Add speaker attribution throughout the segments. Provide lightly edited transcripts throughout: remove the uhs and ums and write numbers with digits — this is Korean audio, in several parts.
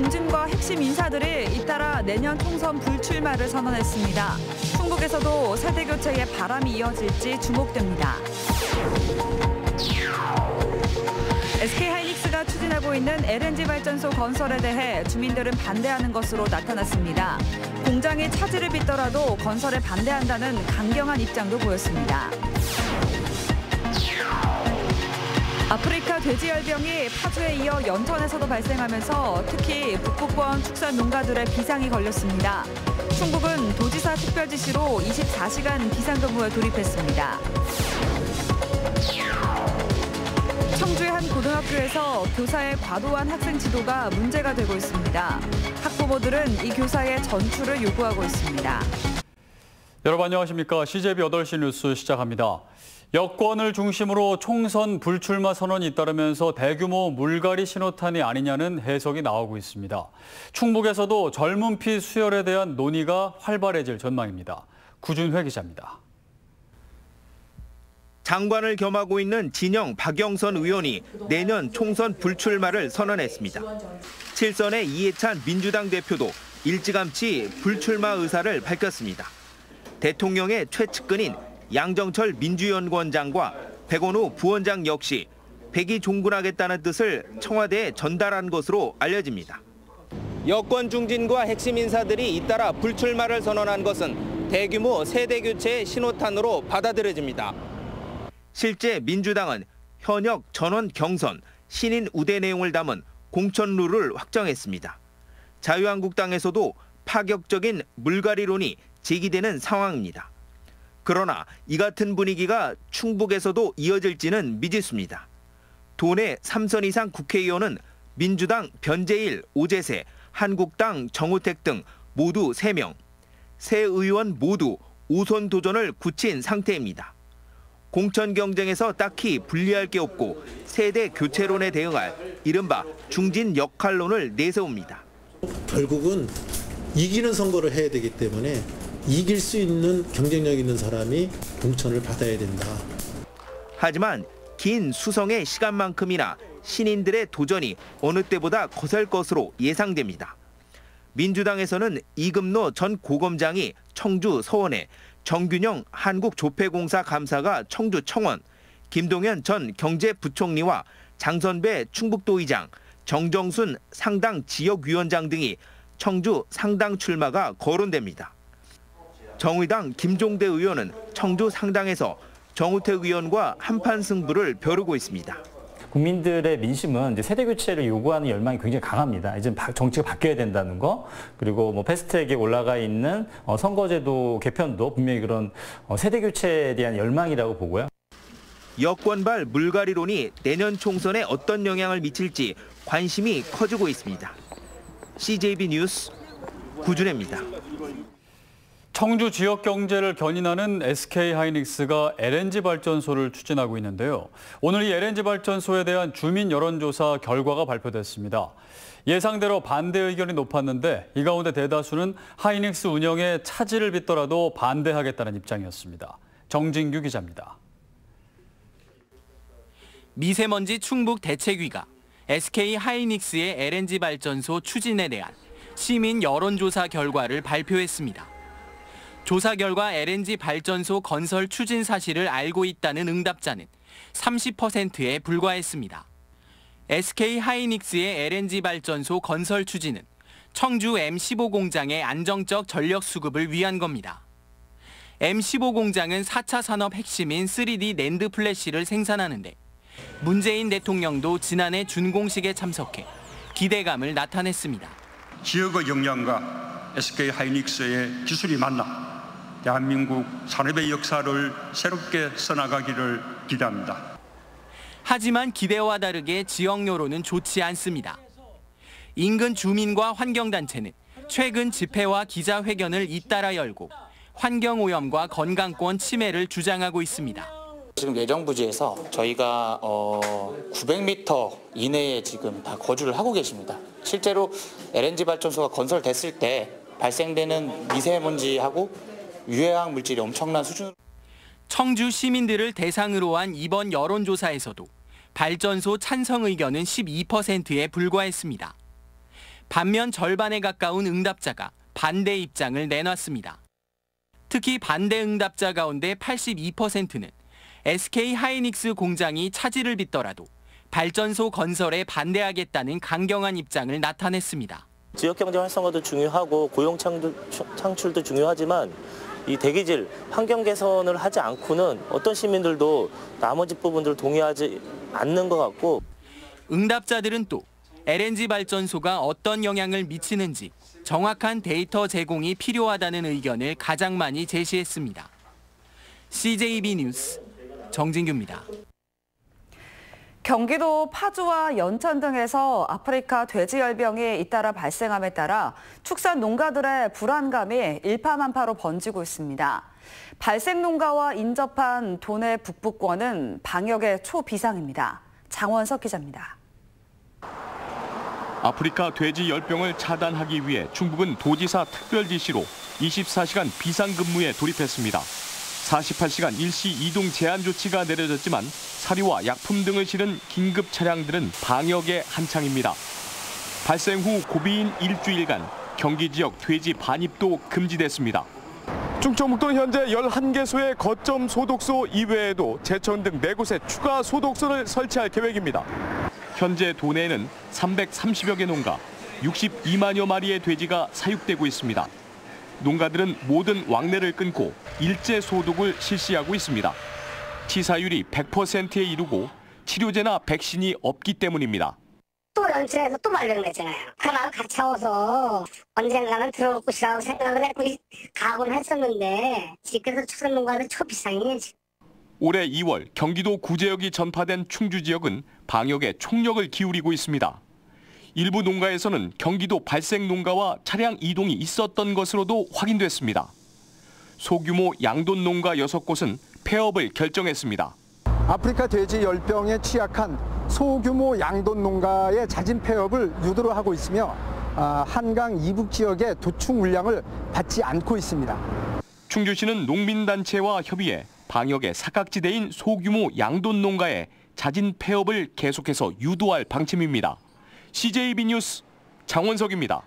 Speaker 1: 중진과 핵심 인사들이 잇따라 내년 총선 불출마를 선언했습니다. 충북에서도 세대 교체의 바람이 이어질지 주목됩니다. SK하이닉스가 추진하고 있는 LNG 발전소 건설에 대해 주민들은 반대하는 것으로 나타났습니다. 공장이 차질을 빚더라도 건설에 반대한다는 강경한 입장도 보였습니다. 아프리카 돼지열병이 파주에 이어 연천에서도 발생하면서 특히 북부권 축산 농가들의 비상이 걸렸습니다. 충북은 도지사 특별 지시로 24시간 비상근무에 돌입했습니다. 청주의 한 고등학교에서 교사의 과도한 학생 지도가 문제가 되고 있습니다. 학부모들은 이 교사의 전출을 요구하고 있습니다.
Speaker 2: 여러분 안녕하십니까? CJB 8시 뉴스 시작합니다. 여권을 중심으로 총선 불출마 선언이 잇따르면서 대규모 물갈이 신호탄이 아니냐는 해석이 나오고 있습니다. 충북에서도 젊은 피 수혈에 대한 논의가 활발해질 전망입니다. 구준회 기자입니다.
Speaker 3: 장관을 겸하고 있는 진영 박영선 의원이 내년 총선 불출마를 선언했습니다. 7선의 이해찬 민주당 대표도 일찌감치 불출마 의사를 밝혔습니다. 대통령의 최측근인 양정철 민주연구원장과 백원우 부원장 역시 백이 종군하겠다는 뜻을 청와대에 전달한 것으로 알려집니다. 여권 중진과 핵심 인사들이 잇따라 불출마를 선언한 것은 대규모 세대 교체의 신호탄으로 받아들여집니다. 실제 민주당은 현역 전원 경선, 신인 우대 내용을 담은 공천 룰을 확정했습니다. 자유한국당에서도 파격적인 물갈이론이 제기되는 상황입니다. 그러나 이 같은 분위기가 충북에서도 이어질지는 미지수입니다. 도내 3선 이상 국회의원은 민주당 변재일, 오재세, 한국당 정우택 등 모두 3명, 세 의원 모두 5선 도전을 굳힌 상태입니다. 공천 경쟁에서 딱히 불리할 게 없고 세대 교체론에 대응할 이른바 중진 역할론을 내세웁니다.
Speaker 4: 결국은 이기는 선거를 해야 되기 때문에 이길 수 있는 경쟁력 있는 사람이 공천을 받아야 된다.
Speaker 3: 하지만 긴 수성의 시간만큼이나 신인들의 도전이 어느 때보다 거셀 것으로 예상됩니다. 민주당에서는 이금노 전 고검장이 청주 서원에, 정균영 한국조폐공사 감사가 청주 청원, 김동연 전 경제부총리와 장선배 충북도의장, 정정순 상당 지역위원장 등이 청주 상당 출마가 거론됩니다. 정의당 김종대 의원은 청주 상당에서 정우택 의원과 한판 승부를 벼르고 있습니다.
Speaker 5: 국민들의 민심은 이제 세대 교체를 요구하는 열망이 굉장히 강합니다. 이제 정치가 바뀌어야 된다는 거, 그리고 뭐 패스트트랙에 올라가 있는 선거제도 개편도 분명히 그런 세대 교체에 대한 열망이라고 보고요.
Speaker 3: 여권발 물갈이론이 내년 총선에 어떤 영향을 미칠지 관심이 커지고 있습니다. CJB 뉴스 구준혜입니다.
Speaker 2: 청주 지역 경제를 견인하는 SK하이닉스가 LNG 발전소를 추진하고 있는데요. 오늘 이 LNG 발전소에 대한 주민 여론조사 결과가 발표됐습니다. 예상대로 반대 의견이 높았는데 이 가운데 대다수는 하이닉스 운영에 차질을 빚더라도 반대하겠다는 입장이었습니다. 정진규 기자입니다.
Speaker 6: 미세먼지 충북 대책위가 SK하이닉스의 LNG 발전소 추진에 대한 시민 여론조사 결과를 발표했습니다. 조사 결과 LNG 발전소 건설 추진 사실을 알고 있다는 응답자는 30%에 불과했습니다. SK하이닉스의 LNG 발전소 건설 추진은 청주 M15 공장의 안정적 전력 수급을 위한 겁니다. M15 공장은 4차 산업 핵심인 3D 낸드 플래시를 생산하는데 문재인 대통령도 지난해 준공식에 참석해 기대감을 나타냈습니다.
Speaker 7: 지역의 역량과 SK하이닉스의 기술이 만나 대한민국 산업의 역사를 새롭게 써나가기를 기대합니다.
Speaker 6: 하지만 기대와 다르게 지역 여론은 좋지 않습니다. 인근 주민과 환경단체는 최근 집회와 기자회견을 잇따라 열고 환경오염과 건강권 침해를 주장하고 있습니다.
Speaker 8: 지금 예정부지에서 저희가 900m 이내에 지금 다 거주를 하고 계십니다. 실제로 LNG 발전소가 건설됐을 때 발생되는 미세먼지하고 유해화학 물질이 엄청난 수준으로.
Speaker 6: 청주 시민들을 대상으로 한 이번 여론조사에서도 발전소 찬성 의견은 12%에 불과했습니다. 반면 절반에 가까운 응답자가 반대 입장을 내놨습니다. 특히 반대 응답자 가운데 82%는 SK 하이닉스 공장이 차질을 빚더라도 발전소 건설에 반대하겠다는 강경한 입장을 나타냈습니다.
Speaker 9: 지역경제 활성화도 중요하고 고용 창출도 중요하지만 이 대기질 환경 개선을 하지 않고는 어떤 시민들도 나머지 부분들을 동의하지 않는 것 같고,
Speaker 6: 응답자들은 또 LNG 발전소가 어떤 영향을 미치는지 정확한 데이터 제공이 필요하다는 의견을 가장 많이 제시했습니다. CJB 뉴스 정진규입니다.
Speaker 1: 경기도 파주와 연천 등에서 아프리카 돼지열병이 잇따라 발생함에 따라 축산 농가들의 불안감이 일파만파로 번지고 있습니다. 발생 농가와 인접한 도내 북부권은 방역에 초비상입니다. 장원석 기자입니다.
Speaker 10: 아프리카 돼지 열병을 차단하기 위해 중국은 도지사 특별 지시로 24시간 비상근무에 돌입했습니다. 48시간 일시 이동 제한 조치가 내려졌지만 사료와 약품 등을 실은 긴급 차량들은 방역에 한창입니다. 발생 후 고비인 일주일간 경기 지역 돼지 반입도 금지됐습니다. 충청북도는 현재 11개소의 거점 소독소 이외에도 제천 등 4곳에 추가 소독소를 설치할 계획입니다. 현재 도내에는 330여 개 농가, 62만여 마리의 돼지가 사육되고 있습니다. 농가들은 모든 왕래를 끊고 일제 소독을 실시하고 있습니다. 치사율이 100%에 이르고 치료제나 백신이 없기 때문입니다.
Speaker 11: 또 연천에서 또 발병됐잖아요. 그날 같이 와서 언젠가는 들어올 것이라고 생각을 했고 각오는 했었는데 지금도 축산 농가들 초비상이에요.
Speaker 10: 올해 2월 경기도 구제역이 전파된 충주 지역은 방역에 총력을 기울이고 있습니다. 일부 농가에서는 경기도 발생 농가와 차량 이동이 있었던 것으로도 확인됐습니다. 소규모 양돈 농가 6곳은 폐업을 결정했습니다.
Speaker 12: 아프리카 돼지 열병에 취약한 소규모 양돈 농가의 자진 폐업을 유도로 하고 있으며 한강 이북 지역의 도축 물량을 받지 않고 있습니다.
Speaker 10: 충주시는 농민단체와 협의해 방역의 사각지대인 소규모 양돈 농가의 자진 폐업을 계속해서 유도할 방침입니다. CJB 뉴스 장원석입니다.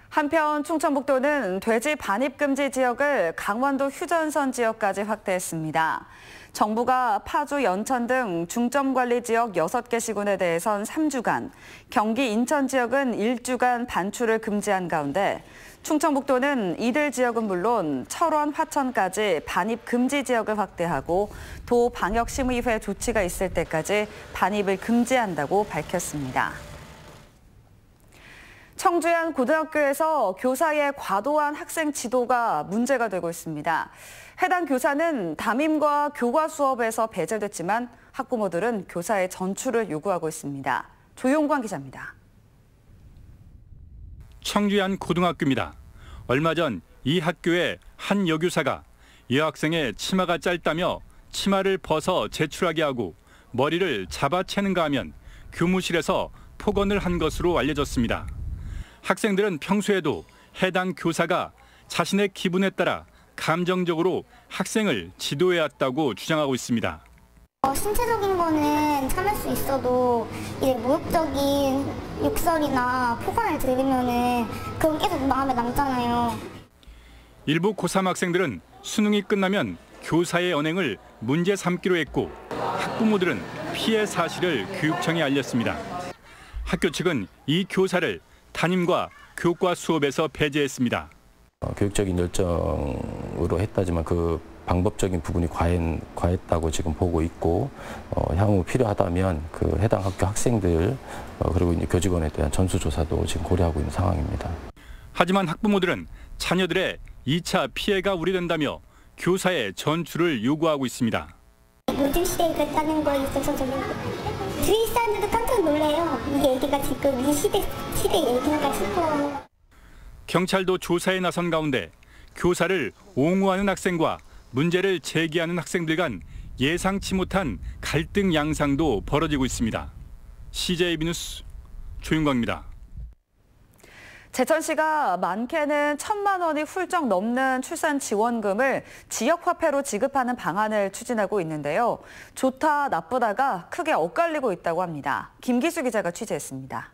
Speaker 1: 한편 충청북도는 돼지 반입 금지 지역을 강원도 휴전선 지역까지 확대했습니다. 정부가 파주, 연천 등 중점관리 지역 6개 시군에 대해선 3주간, 경기, 인천 지역은 1주간 반출을 금지한 가운데 충청북도는 이들 지역은 물론 철원, 화천까지 반입 금지 지역을 확대하고 도 방역심의회 조치가 있을 때까지 반입을 금지한다고 밝혔습니다. 청주의 한 고등학교에서 교사의 과도한 학생 지도가 문제가 되고 있습니다. 해당 교사는 담임과 교과 수업에서 배제됐지만 학부모들은 교사의 전출을 요구하고 있습니다. 조용관 기자입니다.
Speaker 13: 청주의 한 고등학교입니다. 얼마 전 이 학교의 한 여교사가 여학생의 치마가 짧다며 치마를 벗어 제출하게 하고 머리를 잡아채는가 하면 교무실에서 폭언을 한 것으로 알려졌습니다. 학생들은 평소에도 해당 교사가 자신의 기분에 따라 감정적으로 학생을 지도해왔다고 주장하고 있습니다.
Speaker 14: 신체적인 거는 참을 수 있어도 이제 모욕적인 욕설이나 폭언을 들으면은 그건 계속 마음에 남잖아요.
Speaker 13: 일부 고3 학생들은 수능이 끝나면 교사의 언행을 문제 삼기로 했고 학부모들은 피해 사실을 교육청에 알렸습니다. 학교 측은 이 교사를 담임과 교과 수업에서 배제했습니다.
Speaker 15: 교육적인 열정으로 했다지만 그 방법적인 부분이 과했다고 지금 보고 있고 향후 필요하다면 그 해당 학교 학생들 그리고 이제 교직원에 대한 전수조사도 지금 고려하고 있는 상황입니다.
Speaker 13: 하지만 학부모들은 자녀들의 2차 피해가 우려된다며 교사의 전출을 요구하고 있습니다.
Speaker 14: 요즘 시대에 그랬다는 거에 있어서 저는 주위 사람들도 깜짝 놀래요. 이 얘기가 지금 이 시대 얘기인가 싶어요.
Speaker 13: 경찰도 조사에 나선 가운데 교사를 옹호하는 학생과 문제를 제기하는 학생들 간 예상치 못한 갈등 양상도 벌어지고 있습니다. CJB 뉴스 조윤광입니다.
Speaker 1: 제천시가 많게는 1,000만 원이 훌쩍 넘는 출산 지원금을 지역화폐로 지급하는 방안을 추진하고 있는데요. 좋다, 나쁘다가 크게 엇갈리고 있다고 합니다. 김기수 기자가 취재했습니다.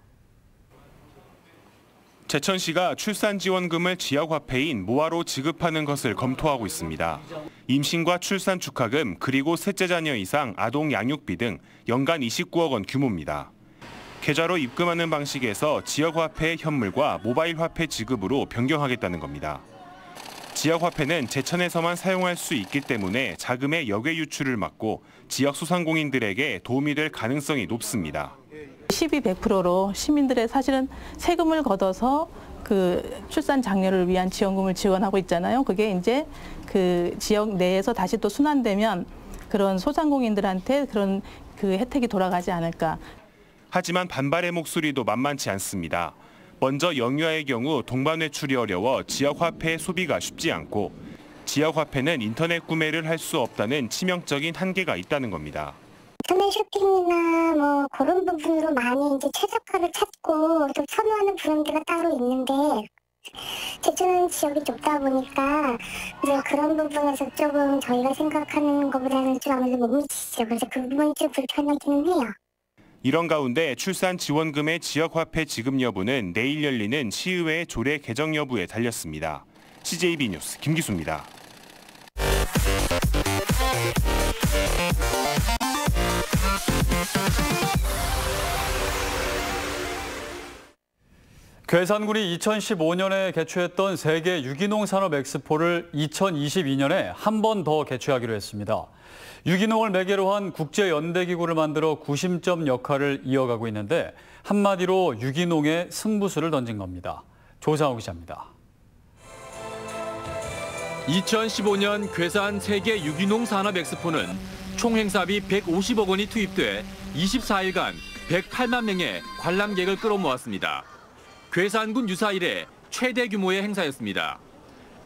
Speaker 16: 제천시가 출산지원금을 지역화폐인 모아로 지급하는 것을 검토하고 있습니다. 임신과 출산 축하금 그리고 셋째 자녀 이상 아동 양육비 등 연간 29억 원 규모입니다. 계좌로 입금하는 방식에서 지역화폐의 현물과 모바일 화폐 지급으로 변경하겠다는 겁니다. 지역화폐는 제천에서만 사용할 수 있기 때문에 자금의 역외 유출을 막고 지역 소상공인들에게 도움이 될 가능성이 높습니다.
Speaker 17: 12% 시민들의 사실은 세금을 걷어서 그 출산 장려를 위한 지원금을 지원하고 있잖아요. 그게 이제 그 지역 내에서 다시 또 순환되면 그런 소상공인들한테 그런 그 혜택이 돌아가지 않을까.
Speaker 16: 하지만 반발의 목소리도 만만치 않습니다. 먼저 영유아의 경우 동반 외출이 어려워 지역화폐의 소비가 쉽지 않고 지역화폐는 인터넷 구매를 할 수 없다는 치명적인 한계가 있다는 겁니다.
Speaker 14: 인터넷 쇼핑이나 뭐 그런 부분으로 많이 이제 최저가를 찾고 또 선호하는 브랜드가 따로 있는데 제주는 지역이 좁다 보니까 이제 그런 부분에서 조금 저희가 생각하는 것보다는 좀 아무래도 못 미치죠. 그래서 그 부분이 좀 불편하기는 해요.
Speaker 16: 이런 가운데 출산 지원금의 지역화폐 지급 여부는 내일 열리는 시의회 조례 개정 여부에 달렸습니다. CJB 뉴스 김기수입니다.
Speaker 2: 괴산군이 2015년에 개최했던 세계 유기농 산업 엑스포를 2022년에 한 번 더 개최하기로 했습니다. 유기농을 매개로 한 국제연대기구를 만들어 구심점 역할을 이어가고 있는데 한마디로 유기농의 승부수를 던진 겁니다. 조상우 기자입니다.
Speaker 18: 2015년 괴산 세계 유기농 산업 엑스포는 총 행사비 150억 원이 투입돼 24일간 108만 명의 관람객을 끌어모았습니다. 괴산군 유사 이래 최대 규모의 행사였습니다.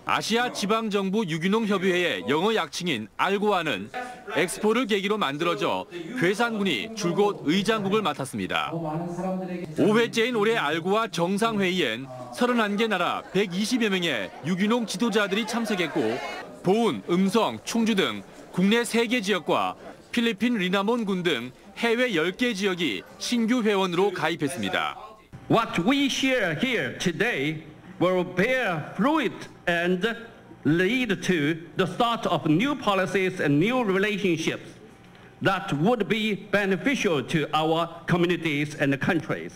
Speaker 18: 아시아 지방정부 유기농 협의회의 영어 약칭인 알고아는 엑스포를 계기로 만들어져 괴산군이 줄곧 의장국을 맡았습니다. 5회째인 올해 알고아 정상회의엔 31개 나라 120여 명의 유기농 지도자들이 참석했고 보은, 음성, 충주 등 국내 3개 지역과 필리핀 리나몬 군 등 해외 10개 지역이 신규 회원으로 가입했습니다.
Speaker 19: What we share here today will bear fruit and lead to the start of new policies and new relationships that would be beneficial to our communities and countries.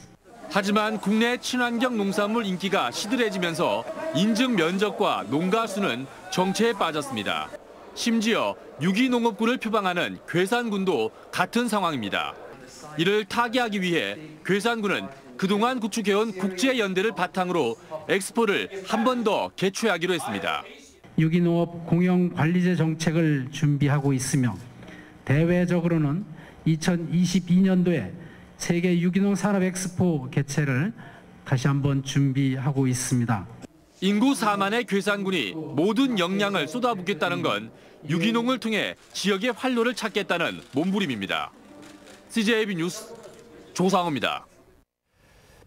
Speaker 18: 하지만 국내 친환경 농산물 인기가 시들해지면서 인증 면적과 농가 수는 정체에 빠졌습니다. 심지어 유기농업군을 표방하는 괴산군도 같은 상황입니다. 이를 타개하기 위해 괴산군은 그동안 구축해온 국제연대를 바탕으로 엑스포를 한 번 더 개최하기로 했습니다.
Speaker 20: 유기농업 공영관리제 정책을 준비하고 있으며 대외적으로는 2022년도에 세계 유기농 산업 엑스포 개최를 다시 한번 준비하고 있습니다.
Speaker 18: 인구 4만의 괴산군이 모든 역량을 쏟아붓겠다는 건 유기농을 통해 지역의 활로를 찾겠다는 몸부림입니다. CJB 뉴스 조상우입니다.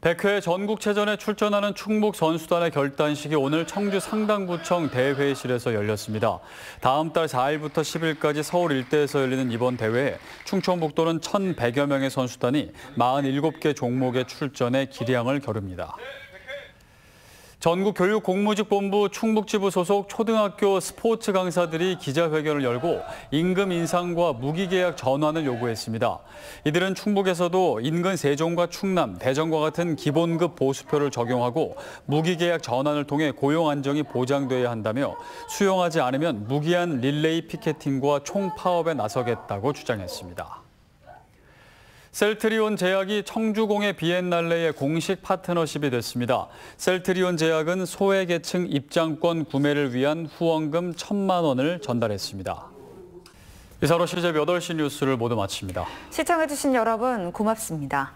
Speaker 2: 100회 전국체전에 출전하는 충북 선수단의 결단식이 오늘 청주 상당구청 대회실에서 열렸습니다. 다음 달 4일부터 10일까지 서울 일대에서 열리는 이번 대회에 충청북도는 1,100여 명의 선수단이 47개 종목에 출전해 기량을 겨룹니다. 전국교육공무직본부 충북지부 소속 초등학교 스포츠 강사들이 기자회견을 열고 임금 인상과 무기계약 전환을 요구했습니다. 이들은 충북에서도 인근 세종과 충남, 대전과 같은 기본급 보수표를 적용하고 무기계약 전환을 통해 고용 안정이 보장돼야 한다며 수용하지 않으면 무기한 릴레이 피켓팅과 총파업에 나서겠다고 주장했습니다. 셀트리온 제약이 청주공예 비엔날레의 공식 파트너십이 됐습니다. 셀트리온 제약은 소외계층 입장권 구매를 위한 후원금 1,000만 원을 전달했습니다. 이사로 CJB 8시 뉴스를 모두 마칩니다.
Speaker 1: 시청해주신 여러분 고맙습니다.